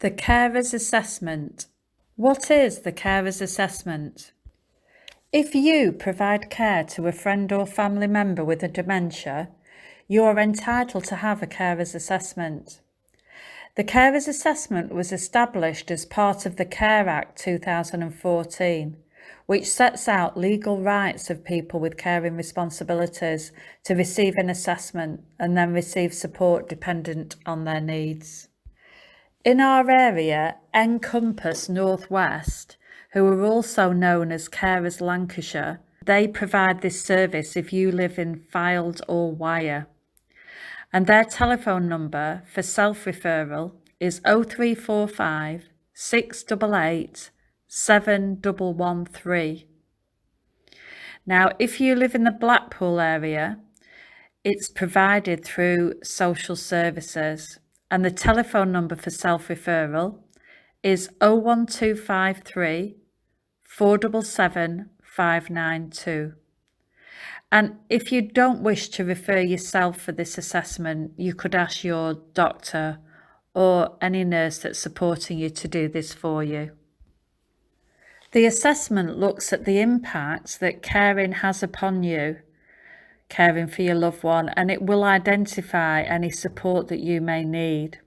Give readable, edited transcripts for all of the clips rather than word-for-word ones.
The carer's assessment. What is the carer's assessment? If you provide care to a friend or family member with a dementia, you are entitled to have a carer's assessment. The carer's assessment was established as part of the Care Act 2014, which sets out legal rights of people with caring responsibilities to receive an assessment and then receive support dependent on their needs. In our area, Encompass North West, who are also known as Carers Lancashire, they provide this service if you live in Fylde or Wyre. And their telephone number for self-referral is 0345 688 7113. Now, if you live in the Blackpool area, it's provided through social services, and the telephone number for self-referral is 01253 477 592. And if you don't wish to refer yourself for this assessment, you could ask your doctor or any nurse that's supporting you to do this for you. The assessment looks at the impact that caring has upon you, caring for your loved one, and it will identify any support that you may need.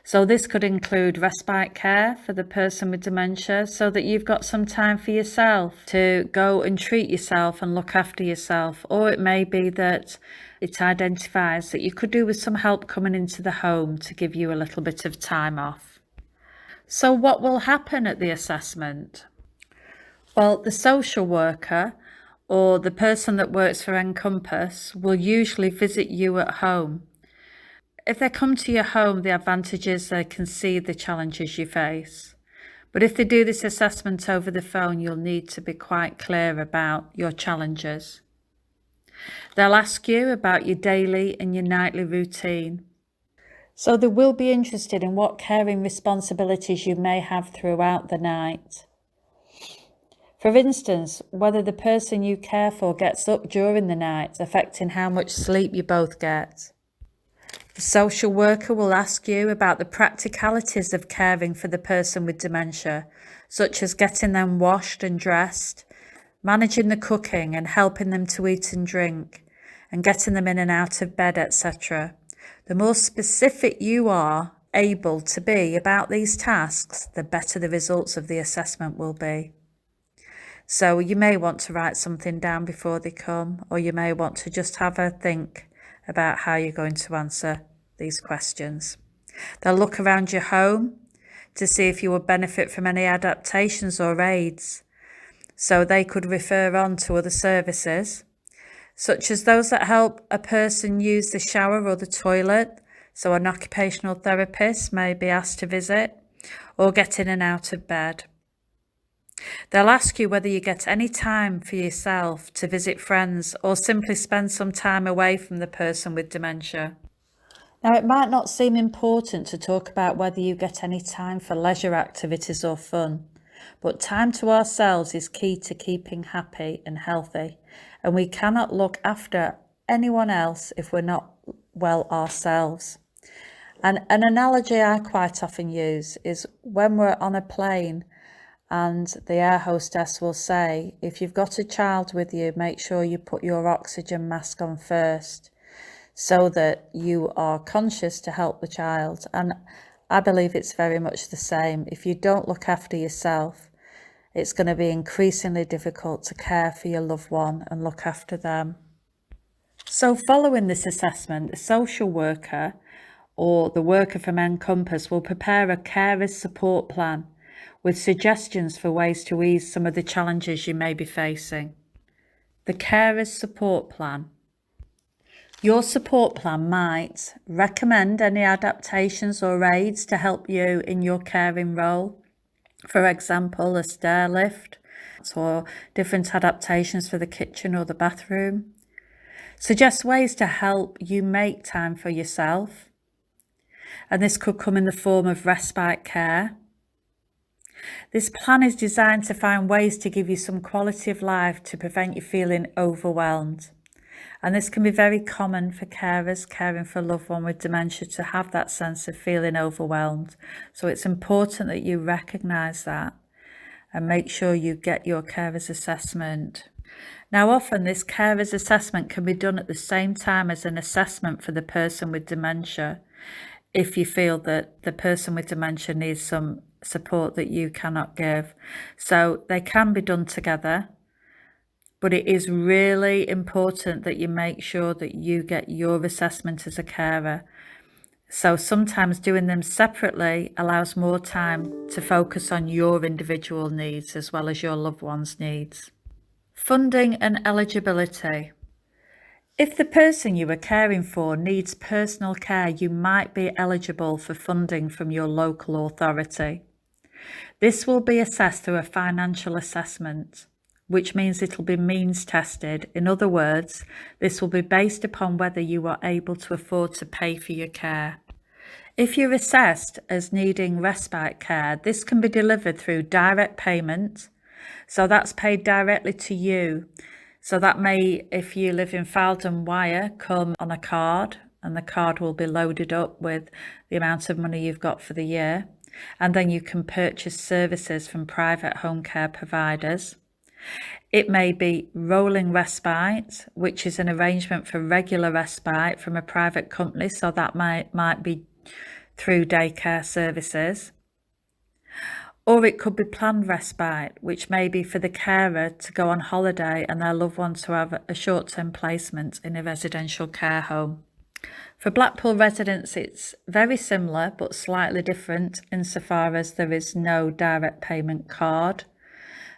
So this could include respite care for the person with dementia, so that you've got some time for yourself to go and treat yourself and look after yourself. Or it may be that it identifies that you could do with some help coming into the home to give you a little bit of time off. So what will happen at the assessment? Well, the social worker or the person that works for Encompass will usually visit you at home. If they come to your home, the advantage is they can see the challenges you face. But if they do this assessment over the phone, you'll need to be quite clear about your challenges. They'll ask you about your daily and your nightly routine. So they will be interested in what caring responsibilities you may have throughout the night. For instance, whether the person you care for gets up during the night, affecting how much sleep you both get. The social worker will ask you about the practicalities of caring for the person with dementia, such as getting them washed and dressed, managing the cooking and helping them to eat and drink, and getting them in and out of bed, etc. The more specific you are able to be about these tasks, the better the results of the assessment will be. So you may want to write something down before they come, or you may want to just have a think about how you're going to answer these questions. They'll look around your home to see if you will benefit from any adaptations or aids. So they could refer on to other services, such as those that help a person use the shower or the toilet. So an occupational therapist may be asked to visit, or get in and out of bed. They'll ask you whether you get any time for yourself to visit friends or simply spend some time away from the person with dementia. Now, it might not seem important to talk about whether you get any time for leisure activities or fun, but time to ourselves is key to keeping happy and healthy, and we cannot look after anyone else if we're not well ourselves. And an analogy I quite often use is when we're on a plane and the air hostess will say, if you've got a child with you, make sure you put your oxygen mask on first, so that you are conscious to help the child. And I believe it's very much the same. If you don't look after yourself, it's going to be increasingly difficult to care for your loved one and look after them. So following this assessment, the social worker or the worker from Encompass will prepare a carer's support plan with suggestions for ways to ease some of the challenges you may be facing. The carer's support plan. Your support plan might recommend any adaptations or aids to help you in your caring role. For example, a stair lift or different adaptations for the kitchen or the bathroom. Suggest ways to help you make time for yourself. And this could come in the form of respite care. This plan is designed to find ways to give you some quality of life to prevent you feeling overwhelmed. And this can be very common for carers caring for a loved one with dementia to have that sense of feeling overwhelmed. So it's important that you recognise that and make sure you get your carer's assessment. Now, often this carer's assessment can be done at the same time as an assessment for the person with dementia, if you feel that the person with dementia needs some support that you cannot give. So they can be done together, but it is really important that you make sure that you get your assessment as a carer. So sometimes doing them separately allows more time to focus on your individual needs as well as your loved one's needs. Funding and eligibility. If the person you are caring for needs personal care, you might be eligible for funding from your local authority. This will be assessed through a financial assessment, which means it'll be means tested. In other words, this will be based upon whether you are able to afford to pay for your care. If you're assessed as needing respite care, this can be delivered through direct payment. So that's paid directly to you. So that may, if you live in Faldon Wire, come on a card, and the card will be loaded up with the amount of money you've got for the year. And then you can purchase services from private home care providers. It may be rolling respite, which is an arrangement for regular respite from a private company. So that might be through daycare services. Or it could be planned respite, which may be for the carer to go on holiday and their loved one to have a short-term placement in a residential care home. For Blackpool residents, it's very similar but slightly different insofar as there is no direct payment card.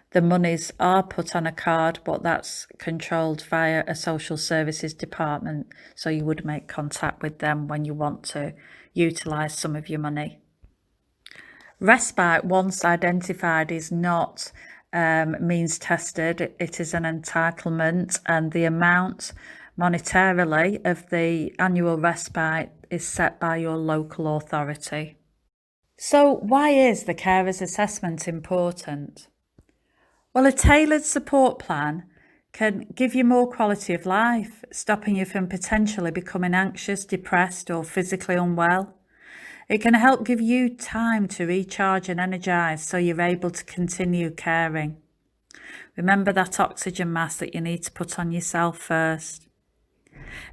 The monies are put on a card, but that's controlled via a social services department, so you would make contact with them when you want to utilise some of your money. Respite, once identified, is not means tested. It is an entitlement, and the amount monetarily of the annual respite is set by your local authority. So why is the carer's assessment important? Well, a tailored support plan can give you more quality of life, stopping you from potentially becoming anxious, depressed, or physically unwell. It can help give you time to recharge and energise so you're able to continue caring. Remember that oxygen mask that you need to put on yourself first.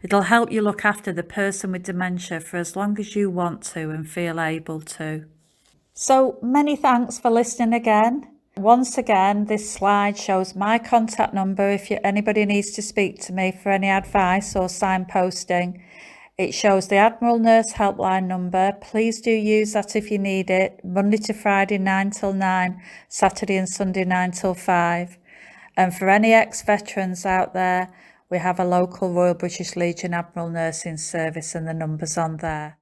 It'll help you look after the person with dementia for as long as you want to and feel able to. So many thanks for listening again. Once again, this slide shows my contact number if anybody needs to speak to me for any advice or signposting. It shows the Admiral Nurse Helpline number. Please do use that if you need it. Monday to Friday 9 till 9, Saturday and Sunday 9 till 5. And for any ex-veterans out there, we have a local Royal British Legion Admiral Nursing Service and the number's on there.